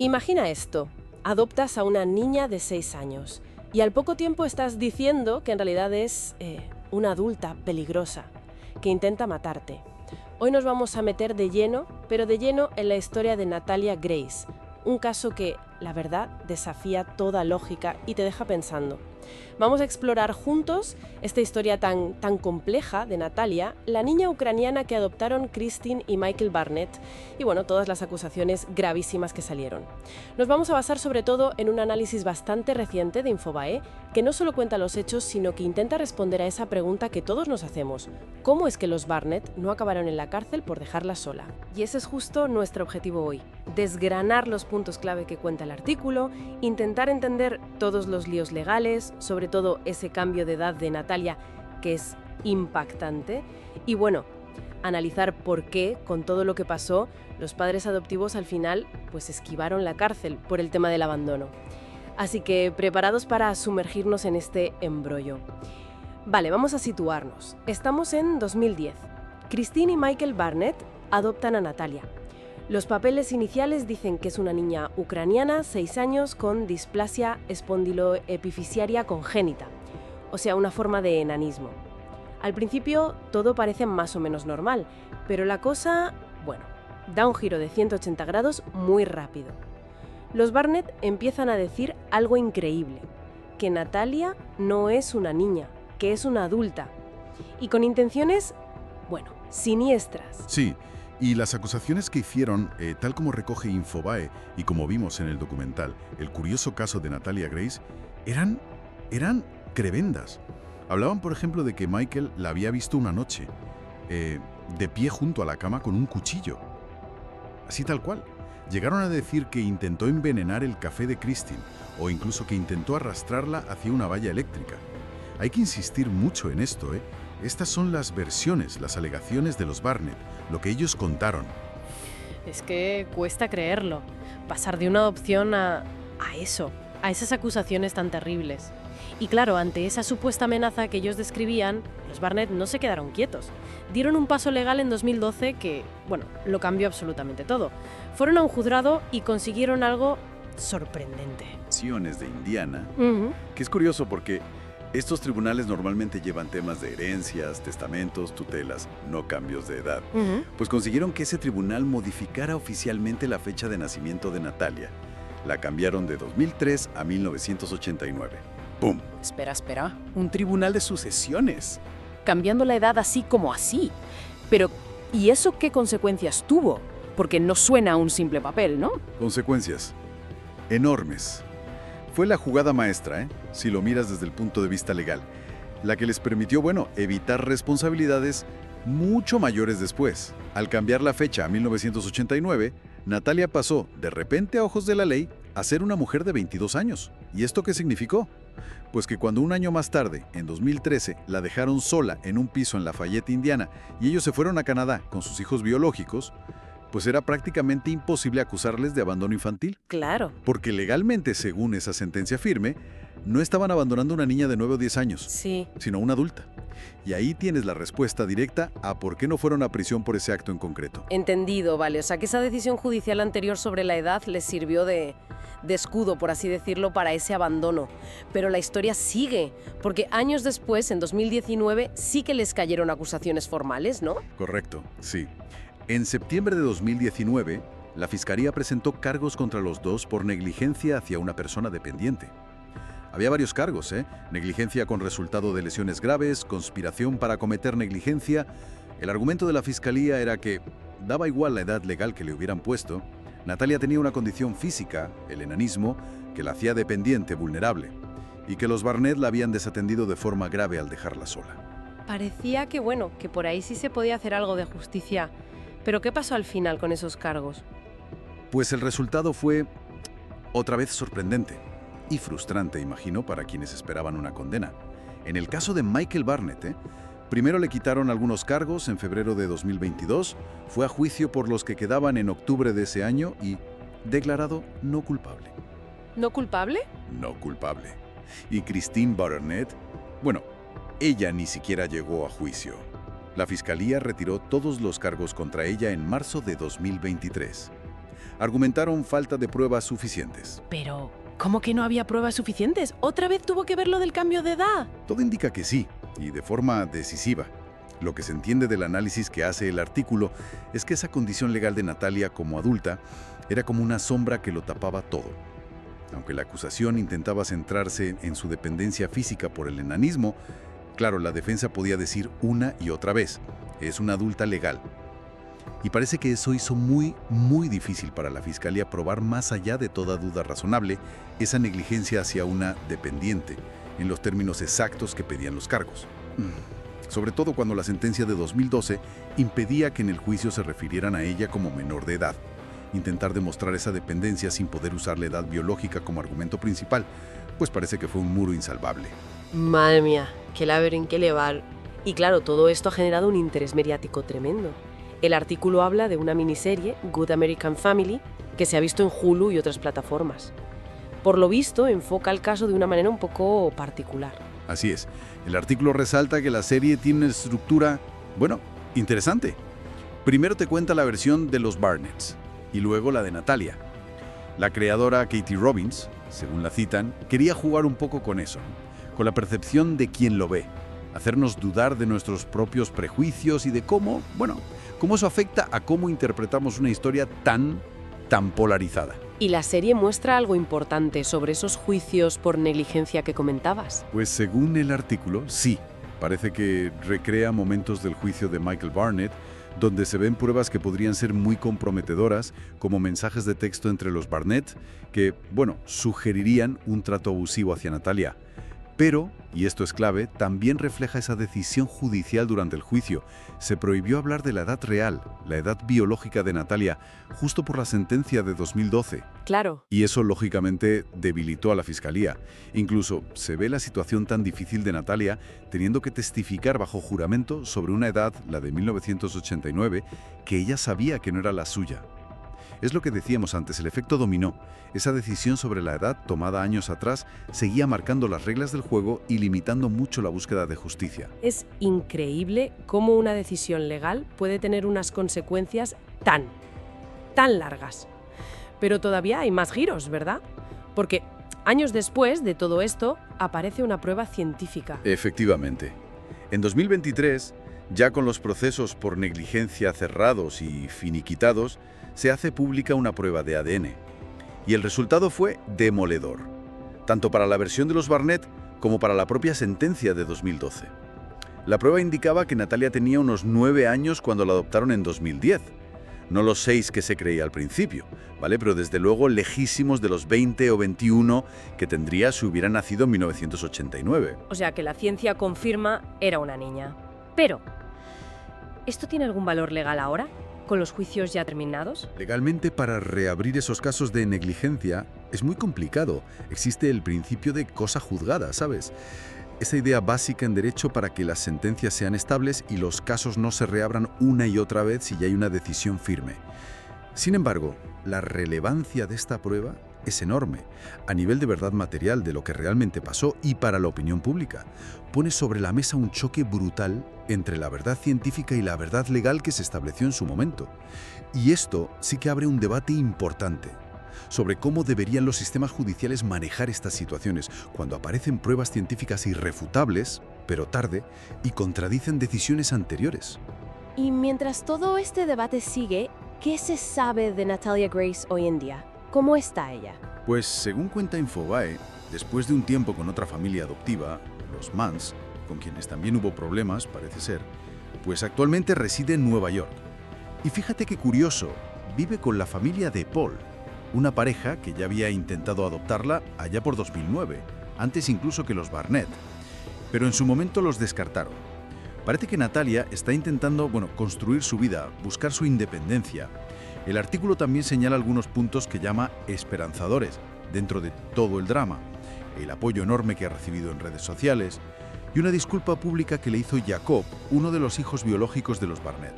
Imagina esto, adoptas a una niña de 6 años y al poco tiempo estás diciendo que en realidad es una adulta peligrosa, que intenta matarte. Hoy nos vamos a meter de lleno, pero de lleno en la historia de Natalia Grace, un caso que, la verdad, desafía toda lógica y te deja pensando. Vamos a explorar juntos esta historia tan compleja de Natalia, la niña ucraniana que adoptaron Christine y Michael Barnett, y bueno, todas las acusaciones gravísimas que salieron. Nos vamos a basar sobre todo en un análisis bastante reciente de Infobae, que no solo cuenta los hechos, sino que intenta responder a esa pregunta que todos nos hacemos: ¿cómo es que los Barnett no acabaron en la cárcel por dejarla sola? Y ese es justo nuestro objetivo hoy: desgranar los puntos clave que cuenta el artículo, intentar entender todos los líos legales, sobre todo ese cambio de edad de Natalia, que es impactante, y bueno, analizar por qué, con todo lo que pasó, los padres adoptivos al final pues esquivaron la cárcel por el tema del abandono. Así que preparados para sumergirnos en este embrollo. Vale, vamos a situarnos. Estamos en 2010. Christine y Michael Barnett adoptan a Natalia. Los papeles iniciales dicen que es una niña ucraniana, 6 años, con displasia espondiloepifisiaria congénita, o sea, una forma de enanismo. Al principio todo parece más o menos normal, pero la cosa, bueno, da un giro de 180 grados muy rápido. Los Barnett empiezan a decir algo increíble: que Natalia no es una niña, que es una adulta, y con intenciones, bueno, siniestras. Sí, y las acusaciones que hicieron, tal como recoge Infobae y como vimos en el documental, el curioso caso de Natalia Grace, eran tremendas. Hablaban, por ejemplo, de que Michael la había visto una noche, de pie junto a la cama con un cuchillo. Así tal cual. Llegaron a decir que intentó envenenar el café de Christine, o incluso que intentó arrastrarla hacia una valla eléctrica. Hay que insistir mucho en esto, ¿eh? Estas son las versiones, las alegaciones de los Barnett, lo que ellos contaron. Es que cuesta creerlo, pasar de una adopción a eso, a esas acusaciones tan terribles. Y claro, ante esa supuesta amenaza que ellos describían, los Barnett no se quedaron quietos. Dieron un paso legal en 2012 que, bueno, lo cambió absolutamente todo. Fueron a un juzgado y consiguieron algo sorprendente. De Indiana, que es curioso porque estos tribunales normalmente llevan temas de herencias, testamentos, tutelas, no cambios de edad. Pues consiguieron que ese tribunal modificara oficialmente la fecha de nacimiento de Natalia. La cambiaron de 2003 a 1989. ¡Pum! Espera. Un tribunal de sucesiones. Cambiando la edad así como así. Pero, ¿y eso qué consecuencias tuvo? Porque no suena a un simple papel, ¿no? Consecuencias enormes. Fue la jugada maestra, si lo miras desde el punto de vista legal, la que les permitió, evitar responsabilidades mucho mayores después. Al cambiar la fecha a 1989, Natalia pasó, de repente a ojos de la ley, a ser una mujer de 22 años. ¿Y esto qué significó? Pues que cuando un año más tarde, en 2013, la dejaron sola en un piso en Lafayette, Indiana, y ellos se fueron a Canadá con sus hijos biológicos, pues era prácticamente imposible acusarles de abandono infantil. Claro. Porque legalmente, según esa sentencia firme, no estaban abandonando a una niña de 9 o 10 años, Sí. sino a una adulta. Y ahí tienes la respuesta directa a por qué no fueron a prisión por ese acto en concreto. Entendido, vale. O sea, que esa decisión judicial anterior sobre la edad les sirvió de escudo, por así decirlo, para ese abandono. Pero la historia sigue, porque años después, en 2019, sí que les cayeron acusaciones formales, ¿no? Correcto, sí. En septiembre de 2019, la Fiscalía presentó cargos contra los dos por negligencia hacia una persona dependiente. Había varios cargos, negligencia con resultado de lesiones graves, conspiración para cometer negligencia. El argumento de la Fiscalía era que daba igual la edad legal que le hubieran puesto. Natalia tenía una condición física, el enanismo, que la hacía dependiente, vulnerable, y que los Barnett la habían desatendido de forma grave al dejarla sola. Parecía que, que por ahí sí se podía hacer algo de justicia. ¿Pero qué pasó al final con esos cargos? Pues el resultado fue otra vez sorprendente y frustrante, imagino, para quienes esperaban una condena. En el caso de Michael Barnett, primero le quitaron algunos cargos en febrero de 2022, fue a juicio por los que quedaban en octubre de ese año y declarado no culpable. ¿No culpable? No culpable. Y Christine Barnett, ella ni siquiera llegó a juicio. La Fiscalía retiró todos los cargos contra ella en marzo de 2023. Argumentaron falta de pruebas suficientes. Pero, ¿cómo que no había pruebas suficientes? ¿Otra vez tuvo que ver lo del cambio de edad? Todo indica que sí, y de forma decisiva. Lo que se entiende del análisis que hace el artículo es que esa condición legal de Natalia como adulta era como una sombra que lo tapaba todo. Aunque la acusación intentaba centrarse en su dependencia física por el enanismo, claro, la defensa podía decir una y otra vez, es una adulta legal. Y parece que eso hizo muy difícil para la Fiscalía probar más allá de toda duda razonable esa negligencia hacia una dependiente, en los términos exactos que pedían los cargos. Sobre todo cuando la sentencia de 2012 impedía que en el juicio se refirieran a ella como menor de edad. Intentar demostrar esa dependencia sin poder usar la edad biológica como argumento principal, pues parece que fue un muro insalvable. Madre mía, qué laberinto que elevar. Y claro, todo esto ha generado un interés mediático tremendo. El artículo habla de una miniserie, Good American Family, que se ha visto en Hulu y otras plataformas. Por lo visto, enfoca el caso de una manera un poco particular. Así es. El artículo resalta que la serie tiene una estructura, interesante. Primero te cuenta la versión de los Barnetts y luego la de Natalia. La creadora Katie Robbins, según la citan, quería jugar un poco con eso, con la percepción de quien lo ve, hacernos dudar de nuestros propios prejuicios y de cómo eso afecta a cómo interpretamos una historia tan polarizada. Y la serie muestra algo importante sobre esos juicios por negligencia que comentabas. Pues según el artículo, sí. Parece que recrea momentos del juicio de Michael Barnett, donde se ven pruebas que podrían ser muy comprometedoras, como mensajes de texto entre los Barnett, que, sugerirían un trato abusivo hacia Natalia. Pero, y esto es clave, también refleja esa decisión judicial durante el juicio. Se prohibió hablar de la edad real, la edad biológica de Natalia, justo por la sentencia de 2012. Claro. Y eso, lógicamente, debilitó a la Fiscalía. Incluso se ve la situación tan difícil de Natalia teniendo que testificar bajo juramento sobre una edad, la de 1989, que ella sabía que no era la suya. Es lo que decíamos antes, el efecto dominó. Esa decisión sobre la edad, tomada años atrás, seguía marcando las reglas del juego y limitando mucho la búsqueda de justicia. Es increíble cómo una decisión legal puede tener unas consecuencias tan largas. Pero todavía hay más giros, ¿verdad? Porque años después de todo esto, aparece una prueba científica. Efectivamente. En 2023, ya con los procesos por negligencia cerrados y finiquitados, se hace pública una prueba de ADN. Y el resultado fue demoledor, tanto para la versión de los Barnett como para la propia sentencia de 2012. La prueba indicaba que Natalia tenía unos 9 años cuando la adoptaron en 2010. No los 6 que se creía al principio, ¿vale? Pero desde luego lejísimos de los 20 o 21 que tendría si hubiera nacido en 1989. O sea que la ciencia confirma era una niña. Pero, ¿esto tiene algún valor legal ahora? ¿Con los juicios ya terminados? Legalmente, para reabrir esos casos de negligencia es muy complicado. Existe el principio de cosa juzgada, ¿sabes? Esa idea básica en derecho para que las sentencias sean estables y los casos no se reabran una y otra vez si ya hay una decisión firme. Sin embargo, la relevancia de esta prueba es enorme, a nivel de verdad material de lo que realmente pasó y para la opinión pública. Pone sobre la mesa un choque brutal entre la verdad científica y la verdad legal que se estableció en su momento. Y esto sí que abre un debate importante sobre cómo deberían los sistemas judiciales manejar estas situaciones cuando aparecen pruebas científicas irrefutables, pero tarde, y contradicen decisiones anteriores. Y mientras todo este debate sigue, ¿qué se sabe de Natalia Grace hoy en día? ¿Cómo está ella? Pues según cuenta Infobae, después de un tiempo con otra familia adoptiva, los Manns, con quienes también hubo problemas, parece ser, pues actualmente reside en Nueva York. Y fíjate qué curioso, vive con la familia de Paul, una pareja que ya había intentado adoptarla allá por 2009, antes incluso que los Barnett. Pero en su momento los descartaron. Parece que Natalia está intentando, construir su vida, buscar su independencia. El artículo también señala algunos puntos que llama esperanzadores dentro de todo el drama. El apoyo enorme que ha recibido en redes sociales y una disculpa pública que le hizo Jacob, uno de los hijos biológicos de los Barnett.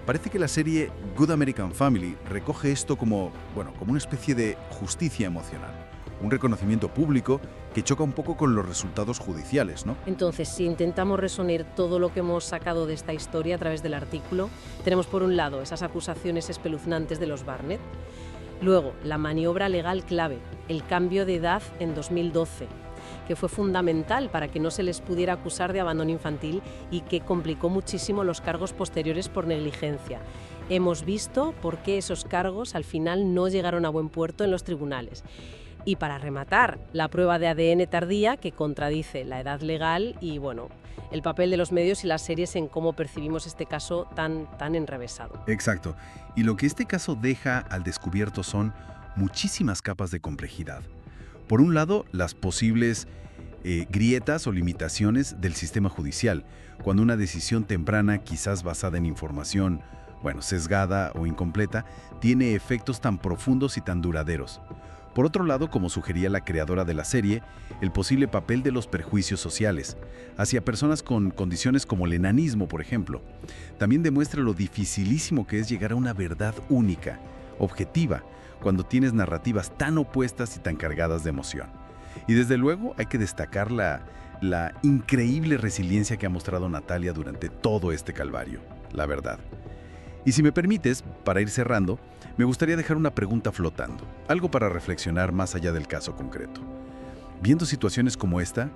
Parece que la serie Good American Family recoge esto como una especie de justicia emocional, un reconocimiento público que choca un poco con los resultados judiciales, ¿no? Entonces, si intentamos resumir todo lo que hemos sacado de esta historia a través del artículo, tenemos por un lado esas acusaciones espeluznantes de los Barnett, Luego, la maniobra legal clave, el cambio de edad en 2012, que fue fundamental para que no se les pudiera acusar de abandono infantil y que complicó muchísimo los cargos posteriores por negligencia. Hemos visto por qué esos cargos al final no llegaron a buen puerto en los tribunales. Y para rematar, la prueba de ADN tardía que contradice la edad legal y, bueno, el papel de los medios y las series en cómo percibimos este caso tan enrevesado. Exacto. Y lo que este caso deja al descubierto son muchísimas capas de complejidad. Por un lado, las posibles grietas o limitaciones del sistema judicial, cuando una decisión temprana, quizás basada en información, sesgada o incompleta, tiene efectos tan profundos y tan duraderos. Por otro lado, como sugería la creadora de la serie, el posible papel de los perjuicios sociales hacia personas con condiciones como el enanismo, por ejemplo. También demuestra lo dificilísimo que es llegar a una verdad única, objetiva, cuando tienes narrativas tan opuestas y tan cargadas de emoción. Y desde luego hay que destacar la increíble resiliencia que ha mostrado Natalia durante todo este calvario, la verdad. Y si me permites, para ir cerrando, me gustaría dejar una pregunta flotando, algo para reflexionar más allá del caso concreto. Viendo situaciones como esta,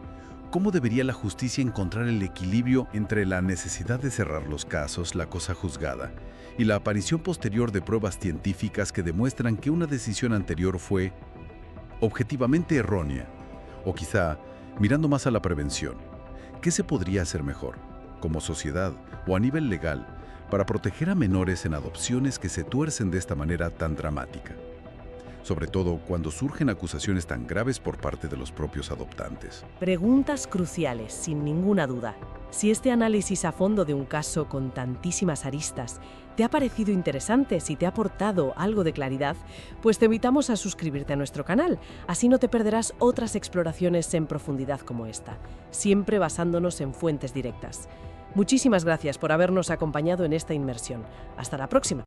¿cómo debería la justicia encontrar el equilibrio entre la necesidad de cerrar los casos, la cosa juzgada, y la aparición posterior de pruebas científicas que demuestran que una decisión anterior fue objetivamente errónea? O quizá, mirando más a la prevención, ¿qué se podría hacer mejor, como sociedad o a nivel legal, para proteger a menores en adopciones que se tuercen de esta manera tan dramática? Sobre todo cuando surgen acusaciones tan graves por parte de los propios adoptantes. Preguntas cruciales, sin ninguna duda. Si este análisis a fondo de un caso con tantísimas aristas te ha parecido interesante, si te ha aportado algo de claridad, pues te invitamos a suscribirte a nuestro canal. Así no te perderás otras exploraciones en profundidad como esta, siempre basándonos en fuentes directas. Muchísimas gracias por habernos acompañado en esta inmersión. Hasta la próxima.